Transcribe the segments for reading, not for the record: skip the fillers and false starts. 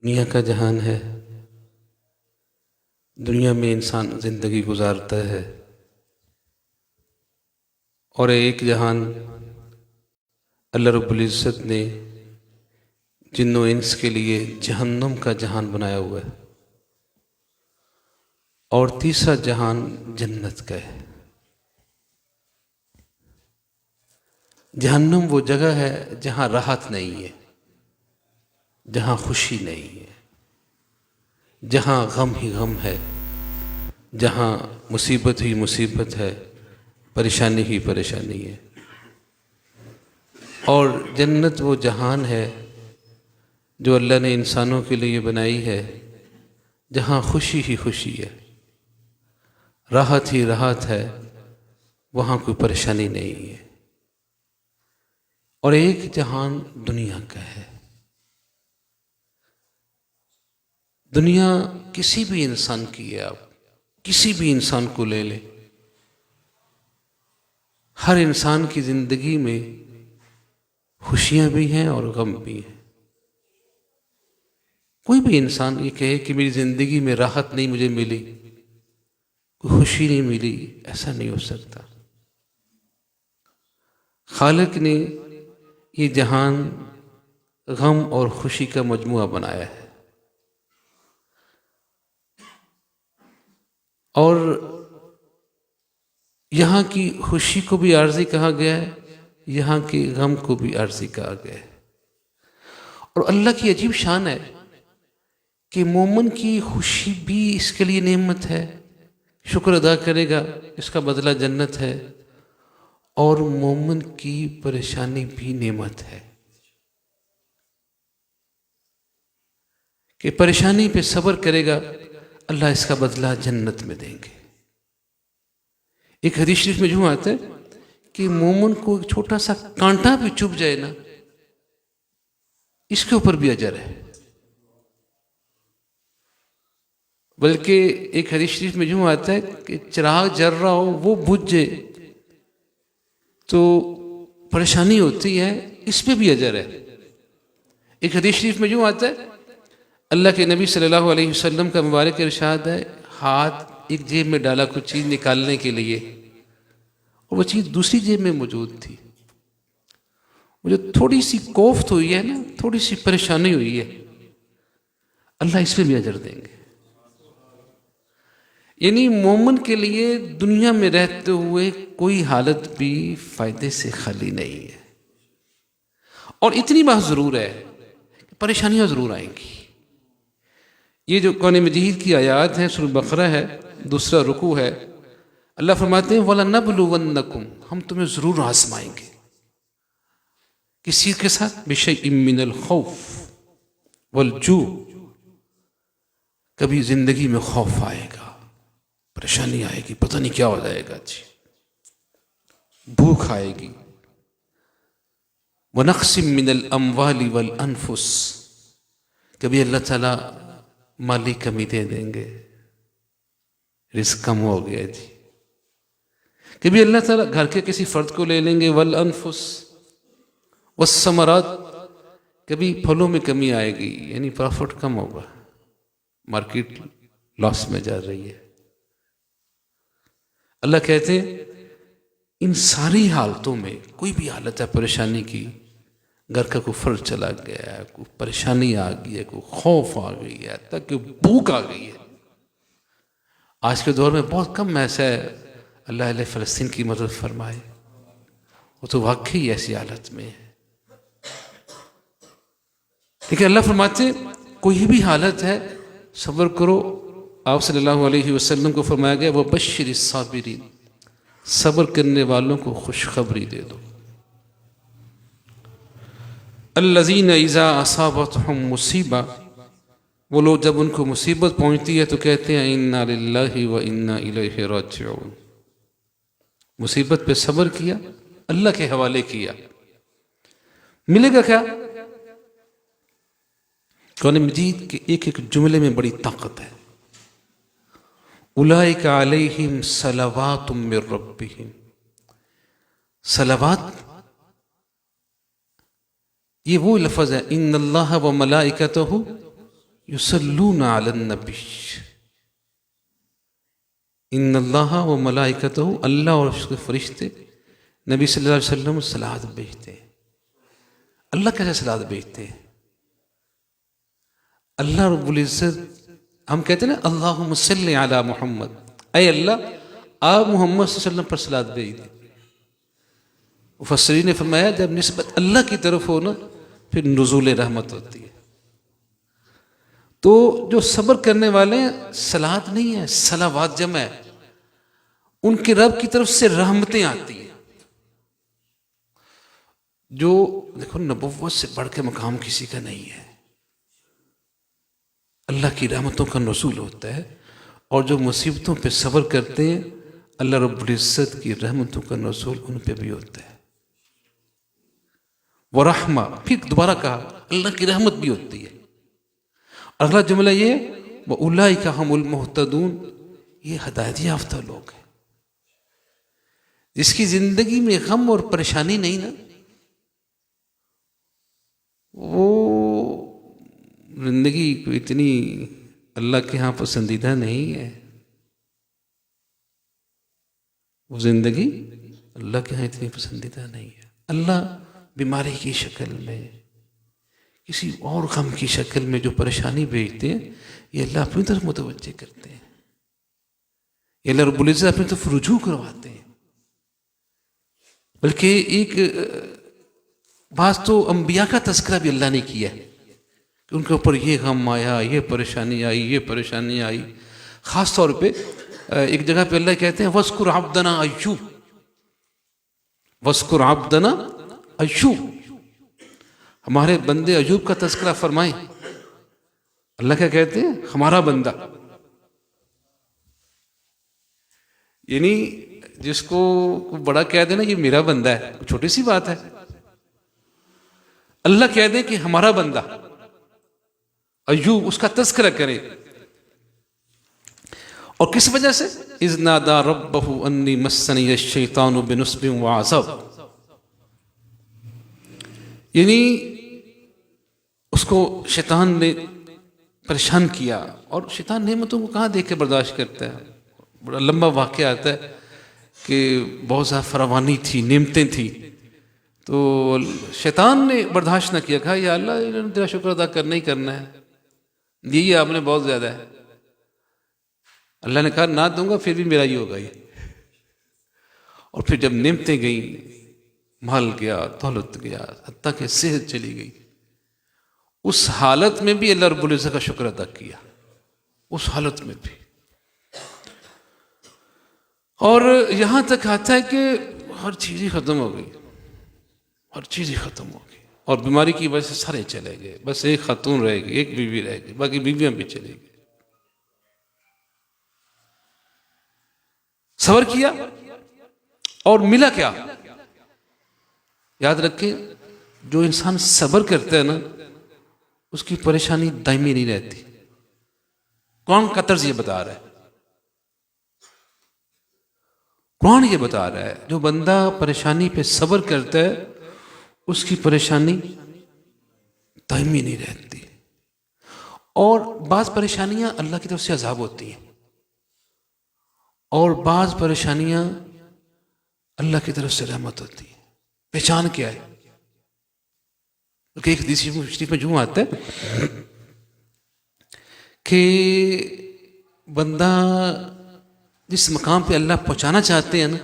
दुनिया का जहान है। दुनिया में इंसान ज़िंदगी गुजारता है और एक जहान अल्लाह रब्बुल इज़्ज़त ने जिन्नो इंस के लिए जहन्नुम का जहान बनाया हुआ है और तीसरा जहान जन्नत का है। जहन्नुम वो जगह है जहाँ राहत नहीं है, जहाँ खुशी नहीं है, जहाँ गम ही गम है, जहाँ मुसीबत ही मुसीबत है, परेशानी ही परेशानी है। और जन्नत वो जहान है जो अल्लाह ने इंसानों के लिए बनाई है, जहाँ खुशी ही खुशी है, राहत ही राहत है, वहाँ कोई परेशानी नहीं है। और एक जहान दुनिया का है। दुनिया किसी भी इंसान की है, आप किसी भी इंसान को ले ले, हर इंसान की जिंदगी में खुशियां भी हैं और गम भी हैं। कोई भी इंसान ये कहे कि मेरी जिंदगी में राहत नहीं मुझे मिली, कोई खुशी नहीं मिली, ऐसा नहीं हो सकता। खालिक ने ये जहान गम और खुशी का मजमुआ बनाया है और यहाँ की खुशी को भी आर्जी कहा गया है, यहाँ के गम को भी आर्जी कहा गया है। और अल्लाह की अजीब शान है कि मोमिन की खुशी भी इसके लिए नेमत है, शुक्र अदा करेगा इसका बदला जन्नत है। और मोमिन की परेशानी भी नेमत है कि परेशानी पे सब्र करेगा, अल्लाह इसका बदला जन्नत में देंगे। एक हदीस शरीफ में जो आता है कि मोमिन को एक छोटा सा कांटा भी चुभ जाए ना, इसके ऊपर भी अजर है। बल्कि एक हदीस शरीफ में जो आता है कि चिराग जल रहा हो वो बुझ जाए तो परेशानी होती है, इस पे भी अजर है। एक हदीस शरीफ में जो आता है, अल्लाह के नबी सल्लल्लाहु अलैहि वसल्लम का मुबारक इरशाद है, हाथ एक जेब में डाला कुछ चीज़ निकालने के लिए और वो चीज़ दूसरी जेब में मौजूद थी। वो जो थोड़ी सी कोफ्त हुई है ना, थोड़ी सी परेशानी हुई है, अल्लाह इस पर भी अजर देंगे। यानी मोमिन के लिए दुनिया में रहते हुए कोई हालत भी फायदे से खाली नहीं है। और इतनी बात जरूर है कि परेशानियां जरूर आएंगी। ये जो कुरान मजीद की आयात है, सूरह बकरा है, दूसरा रुकू है, अल्लाह फरमाते हैं वलनबलुवन्नकुम, हम तुम्हें जरूर आजमाएंगे। किसी के साथ बिशैइन मिनल खौफ वल जू, कभी जिंदगी में खौफ आएगा, परेशानी आएगी, पता नहीं क्या हो जाएगा जी, भूख आएगी, वनक़सिम मिनल अमवाली वल अनफुस, कभी अल्लाह ताला माली कमी दे देंगे, रिस्क कम हो गया जी, कभी अल्लाह ताला घर के किसी फर्द को ले लेंगे, वल अनफुस वस्समरात, कभी फलों में कमी आएगी, यानी प्रॉफिट कम होगा, मार्केट लॉस में जा रही है। अल्लाह कहते हैं इन सारी हालतों में, कोई भी हालत है परेशानी की, घर का कोई फर्ज चला गया है, कोई परेशानी आ गई है, कोई खौफ आ गई है, तक कि भूख आ गई है। आज के दौर में बहुत कम ऐसा है अल्लाह फ़लस्तीन की मदद फरमाए, वो तो वाकई ऐसी हालत में है। लेकिन अल्लाह फरमाते कोई भी हालत है सब्र करो। आप सल्लल्लाहु अलैहि वसल्लम को फरमाया गया वह बश्शिर साबिरीन, सब्र करने वालों को खुशखबरी दे दो। अल्लज़ीना इज़ा असाबतहुम मुसीबा, वो लोग जब उनको मुसीबत पहुंचती है तो कहते हैं इन्ना लिल्लाहि व इन्ना इलैहि राजिऊन। मुसीबत पे सब्र किया, अल्लाह के हवाले किया, मिलेगा क्या? कुरान मजीद के एक एक जुमले में बड़ी ताकत है। उलाइका अलैहिम सलवातुम मिर रब्बिहिम, सलवात ये वो लफ्ज़ है, इन्नल्लाह व मलाइकतहु युसल्लूना अलन नबी, इन्नल्लाह व मलाइकतहु, अल्लाह और उसके फरिश्ते नबी सल्लल्लाहु अलैहि वसल्लम सलात भेजते हैं। अल्लाह कैसे सलात भेजते हैं? अल्लाह रब्बुल इज़्ज़त, हम कहते हैं ना अल्लाहुम्मा सल्लि अला मुहम्मद, ऐ अल्लाह आप मोहम्मद सल्लल्लाहु अलैहि वसल्लम पर सलात भेज दे। मुफस्सिरीन ने फरमाया जब निस्बत अल्लाह की तरफ हो ना, फिर नुज़ूल रहमत होती है। तो जो सब्र करने वाले हैं, सलात नहीं है, सलावात जमा है, उनके रब की तरफ से रहमतें आती हैं। जो देखो नबुव्वत से बढ़ के मकाम किसी का नहीं है, अल्लाह की रहमतों का नुज़ूल होता है। और जो मुसीबतों पे सब्र करते हैं, अल्लाह रब्बुल इज़्ज़त की रहमतों का नुज़ूल उन पे भी होता है। व रहमा, फिर दोबारा कहा अल्लाह की रहमत भी होती है। अगला जुमला ये व उलाइका हुमुल मुहतदून, ये हिदायत याफ्ता लोग हैं जिसकी जिंदगी में गम और परेशानी नहीं ना, वो जिंदगी को इतनी अल्लाह के यहाँ पसंदीदा नहीं है। वो जिंदगी अल्लाह के यहाँ इतनी पसंदीदा नहीं है। अल्लाह बीमारी की शक्ल में, किसी और गम की शक्ल में जो परेशानी भेजते हैं, ये अल्लाह अपनी तरफ मुतवज्जे करते हैं। ये अल्लाह रब्बुल इज़्ज़त अपनी तरफ रुजू करवाते हैं। बल्कि एक बात तो अंबिया का तज़किरा भी अल्लाह ने किया है कि उनके ऊपर ये गम आया, ये परेशानी आई, ये परेशानी आई। ख़ास तौर पे एक जगह पे अल्लाह कहते हैं वस्कुर अब्दना अय्यूब, वस्कुर अब्दना अय्यूब, हमारे बंदे अय्यूब का तज़किरा फरमाएं। अल्लाह क्या कहते हैं? हमारा बंदा, यानी जिसको बड़ा कह देना ये मेरा बंदा है, छोटी सी बात है। अल्लाह कह दे कि हमारा बंदा अय्यूब, उसका तज़किरा करे। और किस वजह से? इज़ नादा रब्बहु अन्नी मस्सनी अश-शैतानु बिनुस्बिन व अज़ब, यानी उसको शैतान ने परेशान किया। और शैतान नेमतों को कहाँ देख के बर्दाश्त करता है? बड़ा लंबा वाक़या आता है कि बहुत ज़्यादा फरावानी थी, नेमतें थी, तो शैतान ने बर्दाश्त न किया, कहा या अल्लाह इन्होंने तेरा शुक्र अदा करना ही करना है, ये आपने बहुत ज़्यादा है। अल्लाह ने कहा ना दूंगा, फिर भी मेरा ही होगा ये। और फिर जब नेमतें गई, माल गया, दौलत गया, हत्ता कि सेहत चली गई, उस हालत में भी अल्लाह रब्बुल इज़्ज़त का शुक्र अदा किया, उस हालत में भी। और यहां तक आता है कि हर चीज़ ही खत्म हो गई, हर चीज़ ही खत्म हो गई, और बीमारी की वजह से सारे चले गए, बस एक खातून रहेगी, एक बीवी रहेगी, बाकी बीवियां भी चली गई। सब्र किया और मिला क्या? याद रखें, जो इंसान सब्र करता है ना, उसकी परेशानी दायमी नहीं रहती। कौन का तर्ज ये बता रहा है? कौन ये बता रहा है? जो बंदा परेशानी पे सब्र करता है, उसकी परेशानी दायमी नहीं रहती। और बाज़ परेशानियां अल्लाह की तरफ से अज़ाब होती हैं, और बाज़ परेशानियां अल्लाह की तरफ से रहमत होती है। पहचान क्या है? एक हदीस शरीफ में यूं आता है कि बंदा जिस मकाम पे अल्लाह पहुंचाना चाहते हैं ना,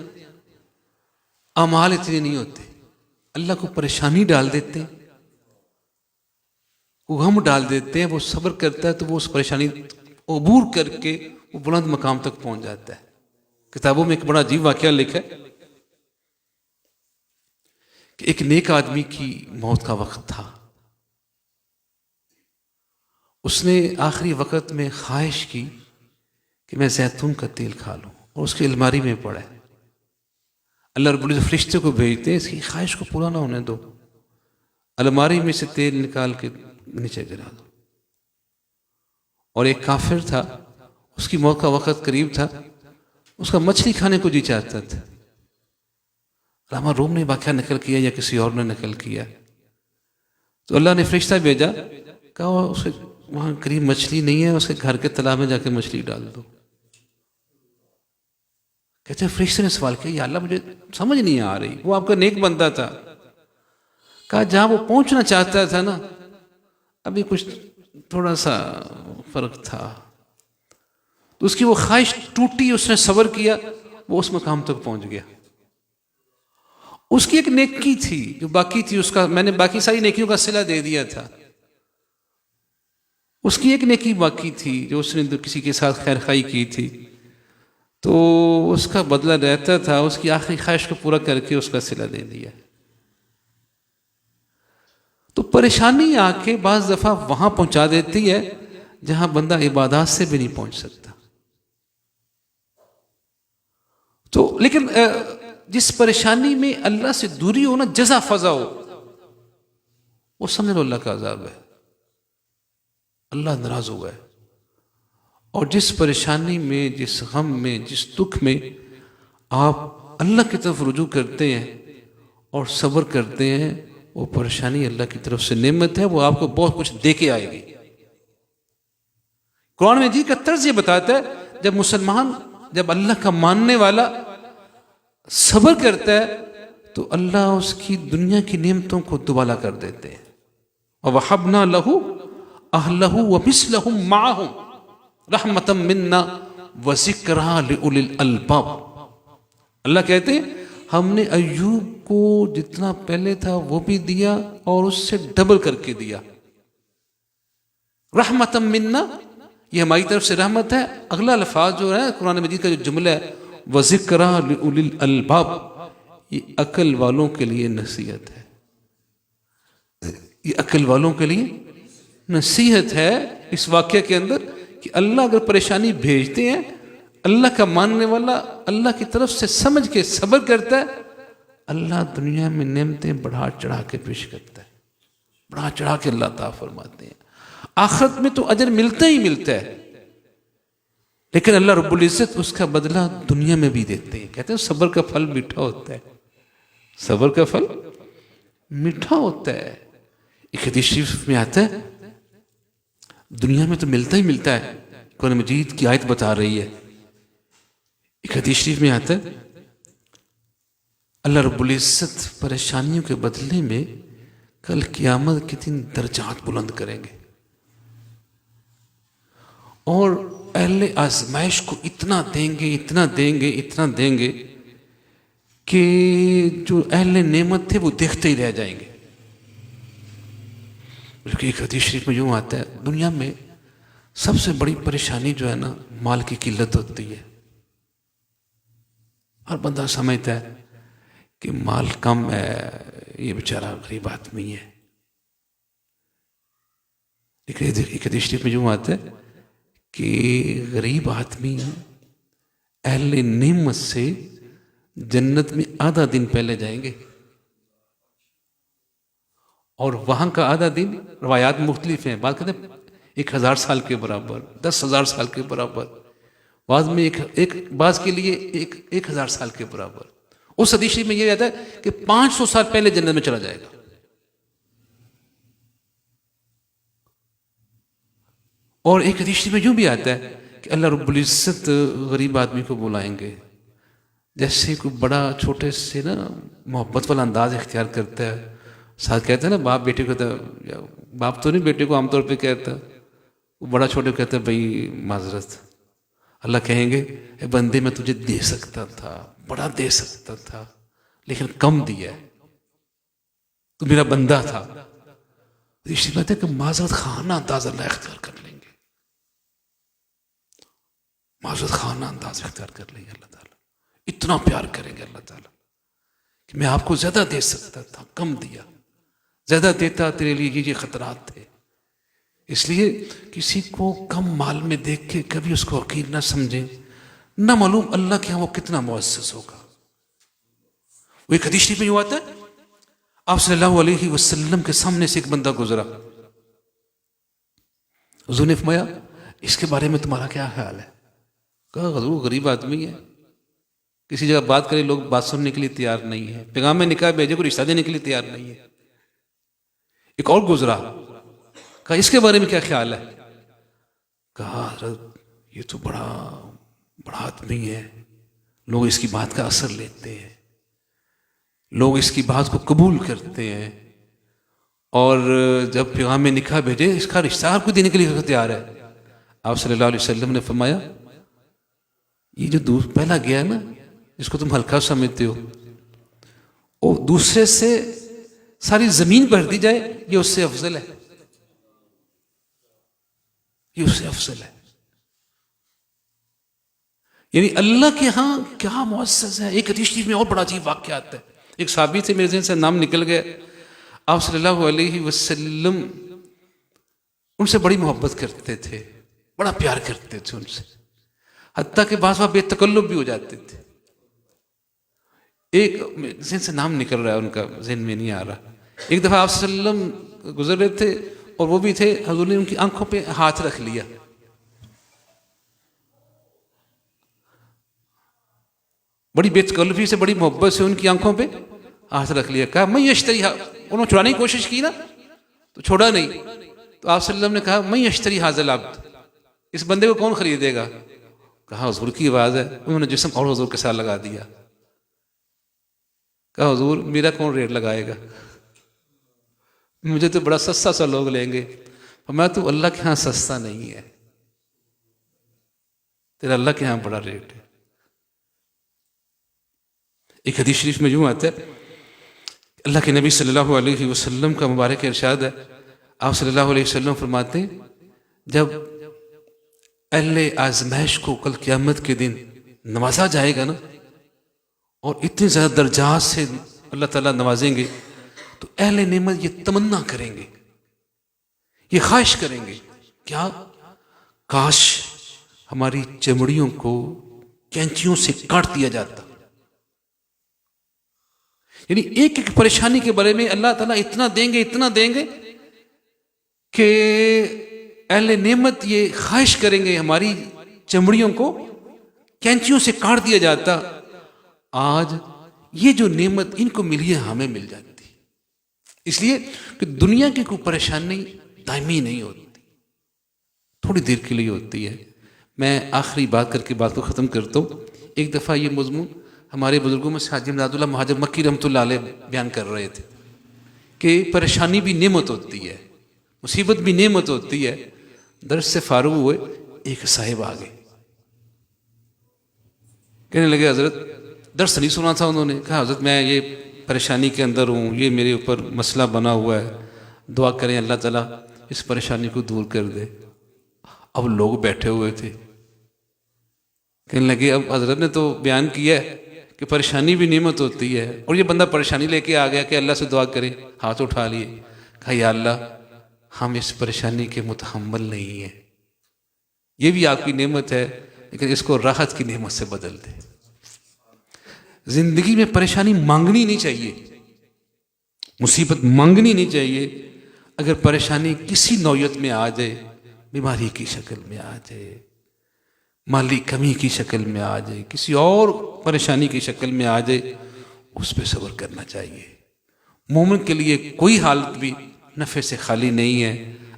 अमाल इतने नहीं होते, अल्लाह को परेशानी डाल देते हैं, वो गम डाल देते हैं। वो सब्र करता है तो वो उस परेशानी अबूर करके वो बुलंद मकाम तक पहुंच जाता है। किताबों में एक बड़ा अजीब वाकया लिखा है कि एक नेक आदमी की मौत का वक्त था। उसने आखिरी वक्त में ख्वाहिश की कि मैं जैतून का तेल खा लूं, और उसकी अलमारी में पड़ा है। अल्लाह रब्बुल इज़्ज़त फरिश्ते को भेजते हैं, इसकी ख्वाहिश को पूरा ना होने दो, अलमारी में से तेल निकाल के नीचे गिरा दो। और एक काफिर था, उसकी मौत का वक्त करीब था, उसका मछली खाने को जी चाहता था। रामा रूम ने वाक़या नकल किया या किसी और ने नकल किया, तो अल्लाह ने फरिश्ता भेजा, कहा उसे वहाँ करीब मछली नहीं है, उसके घर के तालाब में जाके मछली डाल दो। कहते हैं फरिश्ते ने सवाल किया, या अल्लाह मुझे समझ नहीं आ रही, वो आपका नेक बंदा था। कहा जहाँ वो पहुँचना चाहता था ना, अभी कुछ थोड़ा सा फर्क था, तो उसकी वो ख्वाहिश टूटी, उसने सब्र किया, वो उस मकाम तक पहुँच गया। उसकी एक नेकी थी जो बाकी थी, उसका मैंने बाकी सारी नेकियों का सिला दे दिया था। उसकी एक नेकी बाकी थी जो उसने किसी के साथ खैर खाई की थी, तो उसका बदला रहता था, उसकी आखिरी ख्वाहिश को पूरा करके उसका सिला दे दिया। तो परेशानी आके बाज दफा वहां पहुंचा देती है जहां बंदा इबादत से भी नहीं पहुंच सकता। तो लेकिन जिस परेशानी में अल्लाह से दूरी हो ना, जजा फजा हो, वो समझ लो अल्लाह का अजाब है, अल्लाह नाराज हुआ है। और जिस परेशानी में, जिस गम में, जिस दुख में आप अल्लाह की तरफ रुजू करते हैं और सब्र करते हैं, वो परेशानी अल्लाह की तरफ से नेमत है, वो आपको बहुत कुछ दे के आएगी। कुरान में जी का तर्ज ये बताता है, जब मुसलमान, जब अल्लाह का मानने वाला सब्र करता है तो अल्लाह उसकी दुनिया की नेमतों को दुबाला कर देते हैं। और वहबना लहू अहलहू व मिस्लहुम माहुम रहमतम मिन्ना व ज़िक्रा लिउलिल अलबाब। अल्लाह कहते हैं हमने अय्यूब को जितना पहले था वो भी दिया और उससे डबल करके दिया। रहमतम मिन्ना, ये हमारी तरफ से रहमत है। अगला अल्फाज जो है कुरान मजीद का जो जुमला है, व ज़िक्रा लिउलिल अलबाब, ये अकल वालों के लिए नसीहत है। ये अकल वालों के लिए नसीहत है इस वाक्य के अंदर कि अल्लाह अगर परेशानी भेजते हैं, अल्लाह का मानने वाला अल्लाह की तरफ से समझ के सब्र करता है, अल्लाह दुनिया में नेमतें बढ़ा चढ़ा के पेश करता है, बढ़ा चढ़ा के अल्लाह ताला फरमाते हैं। आखिरत में तो अजर मिलता ही मिलता है, लेकिन अल्लाह रब्बुल इज्जत उसका बदला दुनिया में भी देते हैं। कहते हैं सब्र का फल मीठा होता है, सब्र का फल मीठा होता है। एक हदीस शरीफ में आता है दुनिया में तो मिलता ही मिलता है, कुरान मजीद की आयत बता रही है। एक हदीस शरीफ में आता है अल्लाह रब्बुल इज्जत परेशानियों के बदले में कल क़यामत के दिन दर्जात बुलंद करेंगे और अहले आजमाइश को इतना देंगे, इतना देंगे, इतना देंगे कि जो अहले नेमत थे वो देखते ही रह जाएंगे। क्योंकि एक हदीस शरीफ में यूँ आता है दुनिया में सबसे बड़ी परेशानी जो है ना, माल की किल्लत होती है। हर बंदा समझता है कि माल कम है, ये बेचारा गरीब आदमी है। एक हदीस शरीफ में यूँ आता है कि गरीब आदमी अहले नेमत से जन्नत में आधा दिन पहले जाएंगे और वहां का आधा दिन रवायात मुख्तलिफ हैं। बात कहते हैं 1000 साल के बराबर, 10,000 साल के बराबर, बाद में एक बाज के लिए 1000 साल के बराबर। उस हदीस शरीफ में यह रहता है कि 500 साल पहले जन्नत में चला जाएगा। और एक हदीस शरीफ में यूं भी आता है कि अल्लाह रब्बुल इज्जत गरीब आदमी को बुलाएंगे, जैसे कोई बड़ा छोटे से ना मोहब्बत वाला अंदाज इख्तियार करता है। साथ कहते हैं ना बाप बेटे को, बाप तो नहीं बेटे को आमतौर पे कहता, वो बड़ा छोटे को कहता है भाई माजरत। अल्लाह कहेंगे ए बंदे मैं तुझे दे सकता था, बड़ा दे सकता था, लेकिन कम दिया है, तू मेरा बंदा था। ऋषि कहते हैं कि माजरत खाना अंदाज अल्लाह इख्तियार कर लेंगे, माजरत खाना अंदाज इख्तियार कर लेंगे अल्लाह ताला। इतना प्यार करेंगे अल्लाह ताला कि मैं आपको ज्यादा दे सकता था, कम दिया, ज्यादा देता तेरे लिए ये खतरात थे। इसलिए किसी को कम माल में देख के कभी उसको हकीर ना समझे, ना मालूम अल्लाह के यहाँ वो कितना मुअस्सिस होगा। वो एक हदीस शरीफ में यूं आता है आप सल्लल्लाहु अलैहि वसल्लम के सामने से एक बंदा गुजरा, हुजूर ने फरमाया इसके बारे में तुम्हारा क्या ख्याल है? कहा हुजूर गरीब आदमी है, किसी जगह बात करे लोग बात सुनने के लिए तैयार नहीं है, पैगाम में निकाह भेजे को रिश्ता देने के लिए तैयार नहीं है। एक और गुजरा, कहा इसके बारे में क्या ख्याल है? कहा हज़रत ये तो बड़ा बड़ा आदमी है, लोग इसकी बात का असर लेते हैं, लोग इसकी बात को कबूल करते हैं, और जब पैगाम निकाह भेजे इसका रिश्ता आपको देने के लिए तैयार है। आप सल्लल्लाहु अलैहि वसल्लम ने फरमाया ये जो पहला गया ना, जिसको तुम हल्का समझते हो, वो दूसरे से सारी जमीन भर दी जाए, ये उससे अफजल है, ये उससे अफजल है। यानी अल्लाह के यहां क्या मुअज़्ज़ज़ है। एक हदीस शरीफ में और बड़ा अजीब वाक़या आता है। एक साहबी थे, मेरे ज़हन से नाम निकल गया, आप सल्लल्लाहु अलैहि वसल्लम उनसे बड़ी मोहब्बत करते थे, बड़ा प्यार करते थे उनसे, हत्ता के बाद वह बेतकल्लुफ भी हो जाते थे। एक ज़हन से नाम निकल रहा है उनका, ज़हन में नहीं आ रहा। एक दफ़ा आप सल्लम गुजर रहे थे और वो भी थे, हज़ूर ने उनकी आंखों पे हाथ रख लिया, बड़ी बेतकल्लुफी से, बड़ी मोहब्बत से उनकी आंखों पे हाथ रख लिया। कहा मैं यश्तरी, उन्होंने छुड़ाने की कोशिश की ना तो छोड़ा नहीं, तो आप सल्लम ने कहा मैं यश्तरी हाज़िल अब्द, इस बंदे को कौन खरीदेगा? कहा हुजूर की आवाज़ है। उन्होंने जिस्म और हुजूर के साथ लगा दिया। कहा हुजूर मेरा कौन रेट लगाएगा, मुझे तो बड़ा सस्ता सा लोग लेंगे। मैं तो अल्लाह के यहाँ सस्ता नहीं है, तेरा अल्लाह के यहाँ बड़ा रेट है। एक हदीस शरीफ में यूं आता है, अल्लाह के नबी सल्लल्लाहु अलैहि वसल्लम का मुबारक इरशाद है, आप सल्लल्लाहु अलैहि वसल्लम फरमाते हैं जब अहले आजमाइश को कल क़यामत के दिन नवाजा जाएगा ना, और इतने ज़्यादा दर्जात से अल्लाह ताला नवाजेंगे, तो अहले नेमत ये तमन्ना करेंगे, ये ख्वाहिश करेंगे, क्या काश हमारी चमड़ियों को कैंचियों से काट दिया जाता। यानी एक एक परेशानी के बारे में अल्लाह ताला इतना देंगे, इतना देंगे कि अहले नेमत ये ख्वाहिश करेंगे हमारी चमड़ियों को कैंचियों से काट दिया जाता। आज ये जो नेमत इनको मिली है हमें मिल जाती, इसलिए कि दुनिया की कोई परेशानी दायमी नहीं होती, थोड़ी देर के लिए होती है। मैं आखिरी बात करके बात को ख़त्म करता हूँ। एक दफ़ा ये मज़मून हमारे बुजुर्गों में हाजी इमदादुल्लाह महाजर मक्की रहमतुल्लाह अलैह बयान कर रहे थे कि परेशानी भी नेमत होती है, मुसीबत भी नेमत होती है। दर्स से फारूक हुए, एक साहिब आ गए, कहने लगे हज़रत दर्स नहीं सुना था उन्होंने। कहा हज़रत मैं ये परेशानी के अंदर हूँ, ये मेरे ऊपर मसला बना हुआ है, दुआ करें अल्लाह ताला इस परेशानी को दूर कर दे। अब लोग बैठे हुए थे, कहने लगे अब हज़रत ने तो बयान किया है कि परेशानी भी नेमत होती है, और ये बंदा परेशानी लेके आ गया कि अल्लाह से दुआ करे, हाथ उठा लिए। कहा या अल्लाह हम इस परेशानी के मुतहम्मल नहीं है, ये भी आपकी नेमत है, लेकिन इसको राहत की नेमत से बदल दे। जिंदगी में परेशानी मांगनी नहीं चाहिए, मुसीबत मांगनी नहीं चाहिए। अगर परेशानी किसी नौयत में आ जाए, बीमारी की शक्ल में आ जाए, माली कमी की शक्ल में आ जाए, किसी और परेशानी की शक्ल में आ जाए, उस पर सब्र करना चाहिए। मोमिन के लिए कोई हालत भी नफ़े से खाली नहीं है।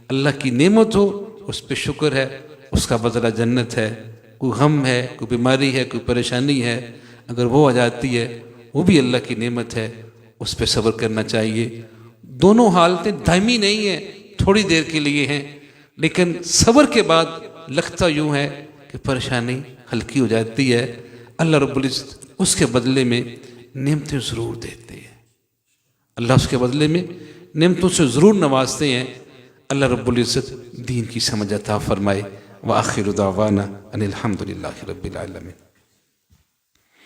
अल्लाह की नेमत हो उस पर शुक्र है, उसका बदला जन्नत है। कोई गम है, कोई बीमारी है, कोई परेशानी है, अगर वो आ जाती है वो भी अल्लाह की नेमत है, उस पर सब्र करना चाहिए। दोनों हालतें दायमी नहीं है, थोड़ी देर के लिए हैं, लेकिन सब्र के बाद लगता यूँ है कि परेशानी हल्की हो जाती है। अल्लाह रब्बुल इज़्ज़त उसके बदले में नेमतें ज़रूर देते हैं, अल्लाह उसके बदले में नेमतों से ज़रूर नवाजते हैं। अल्लाह रब्बुल इज़्ज़त दीन की समझ अता फरमाए। व आखिरु दावाना अनिल हम्दुलिल्लाहि रब्बिल आलमीन।